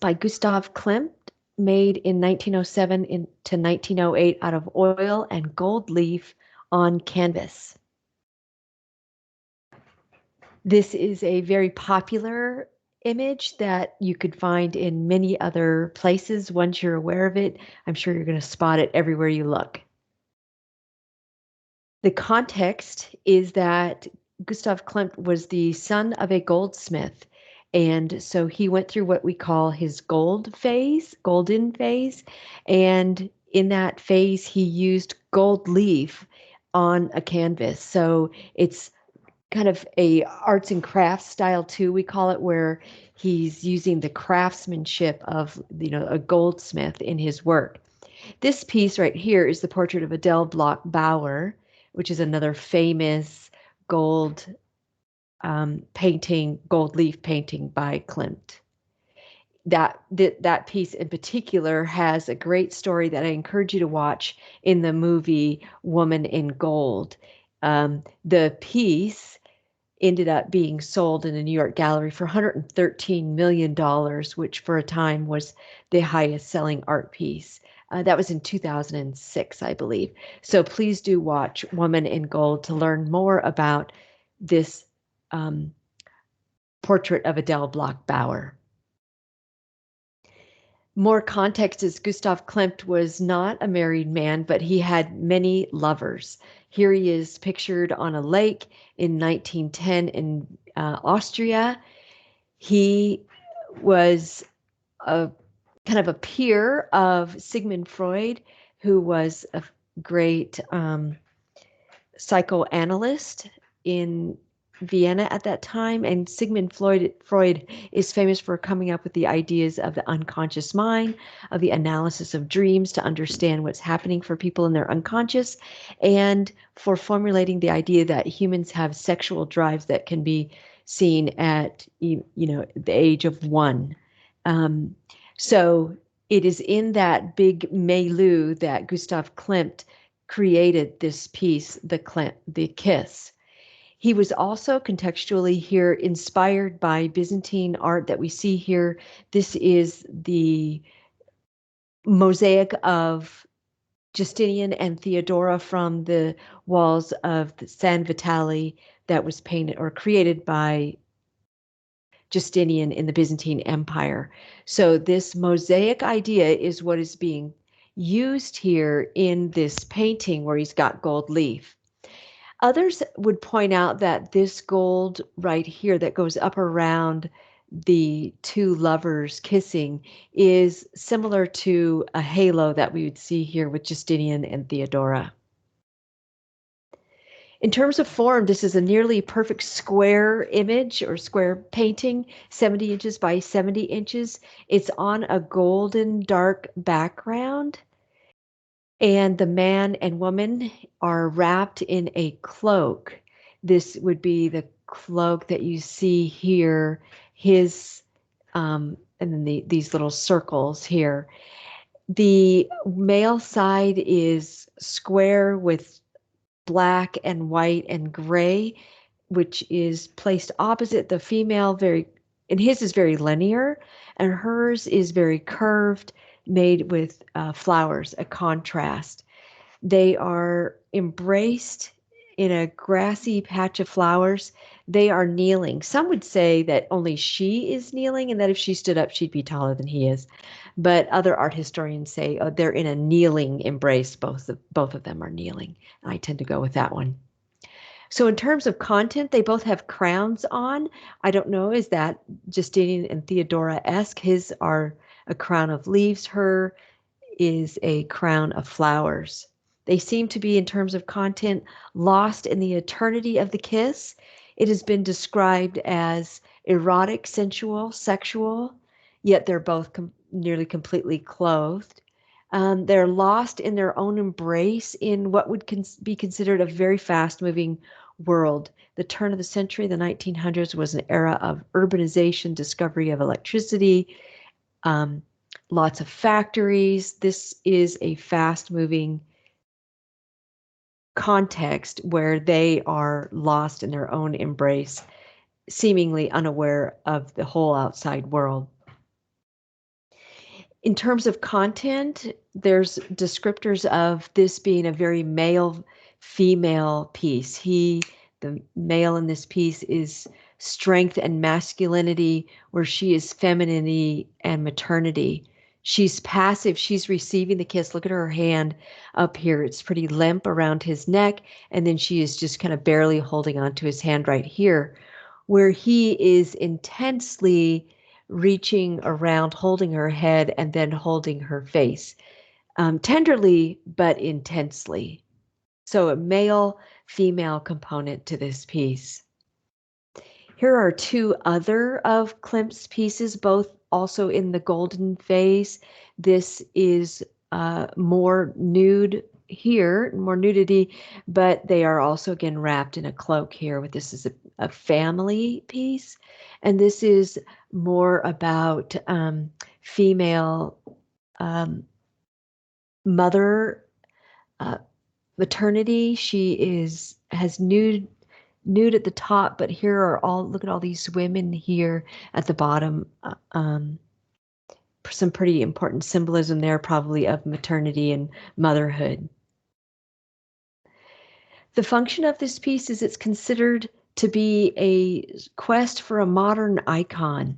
by Gustav Klimt, made in 1907 to 1908 out of oil and gold leaf on canvas. This is a very popular image that you could find in many other places. Once you're aware of it, I'm sure you're going to spot it everywhere you look. The context is that Gustav Klimt was the son of a goldsmith. And so he went through what we call his golden phase. And in that phase, he used gold leaf on a canvas. So it's kind of a arts and crafts style too, we call it, where he's using the craftsmanship of, a goldsmith in his work. This piece right here is the portrait of Adele Bloch-Bauer, which is another famous gold painting, gold leaf painting by Klimt. That piece in particular has a great story that I encourage you to watch in the movie Woman in Gold. The piece ended up being sold in a New York gallery for $113 million, which for a time was the highest selling art piece. That was in 2006, I believe. So please do watch Woman in Gold to learn more about this portrait of Adele Bloch-Bauer. More context is Gustav Klimt was not a married man, but he had many lovers. Here he is pictured on a lake in 1910 in Austria. He was a kind of a peer of Sigmund Freud, who was a great psychoanalyst in Vienna at that time. And Sigmund Freud is famous for coming up with the ideas of the unconscious mind, of the analysis of dreams to understand what's happening for people in their unconscious, and for formulating the idea that humans have sexual drives that can be seen at the age of 1. So it is in that big milieu that Gustav Klimt created this piece, the Kiss. He was also contextually here inspired by Byzantine art that we see here. This is the mosaic of Justinian and Theodora from the walls of the San Vitale that was painted or created by Justinian in the Byzantine Empire. So this mosaic idea is what is being used here in this painting where he's got gold leaf. Others would point out that this gold right here that goes up around the two lovers kissing is similar to a halo that we would see here with Justinian and Theodora. In terms of form, this is a nearly perfect square image or square painting, 70 inches by 70 inches. It's on a golden dark background, and the man and woman are wrapped in a cloak. This would be the cloak that you see here, and then these little circles here. The male side is square with black and white and gray, which is placed opposite the female, and his is very linear, and hers is very curved, made with flowers, a contrast. They are embraced in a grassy patch of flowers. They are kneeling. Some would say that only she is kneeling and that if she stood up, she'd be taller than he is. But other art historians say they're in a kneeling embrace. Both of them are kneeling. I tend to go with that one. So in terms of content, they both have crowns on. I don't know, is that Justinian and Theodora-esque? His are a crown of leaves. Her is a crown of flowers. They seem to be, in terms of content, lost in the eternity of the kiss. It has been described as erotic, sensual, sexual, yet they're both nearly completely clothed. They're lost in their own embrace in what would be considered a very fast-moving world. The turn of the century, the 1900s, was an era of urbanization, discovery of electricity, lots of factories. This is a fast-moving context where they are lost in their own embrace, seemingly unaware of the whole outside world. In terms of content, there's descriptors of this being a very male female piece. The male in this piece, is strength and masculinity, where she is femininity and maternity. She's passive. She's receiving the kiss. Look at her hand up here. It's pretty limp around his neck. And then she is just kind of barely holding onto his hand right here, where he is intensely reaching around, holding her head, and then holding her face, tenderly but intensely. So a male female component to this piece. Here are two other of Klimt's pieces, both also in the golden phase. This is more nude here, more nudity, but they are also again wrapped in a cloak here. With this is a family piece, and this is more about female mother maternity. Has nude at the top, but here are look at all these women here at the bottom. Some pretty important symbolism there, probably of maternity and motherhood. The function of this piece is it's considered to be a quest for a modern icon.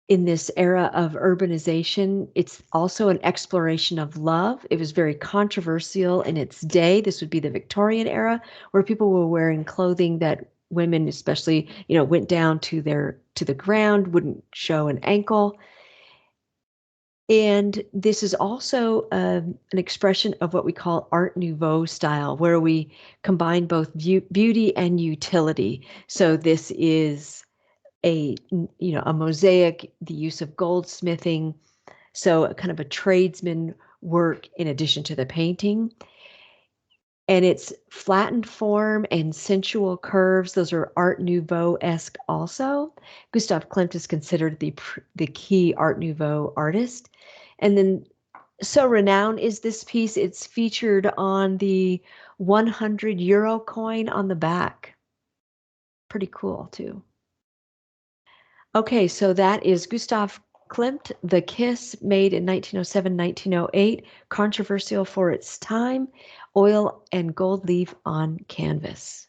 In this era of urbanization, it's also an exploration of love. It was very controversial in its day. This would be the Victorian era, where people were wearing clothing that women, especially, went down to the ground, wouldn't show an ankle. And this is also an expression of what we call Art Nouveau style, where we combine both beauty and utility. So this is a mosaic, the use of goldsmithing, so a kind of a tradesman work in addition to the painting. And it's flattened form and sensual curves. Those are Art Nouveau-esque also. Gustav Klimt is considered the key Art Nouveau artist. And then, so renowned is this piece, it's featured on the 100 euro coin on the back. Pretty cool too. Okay, so that is Gustav Klimt, The Kiss, made in 1907, 1908, controversial for its time, oil and gold leaf on canvas.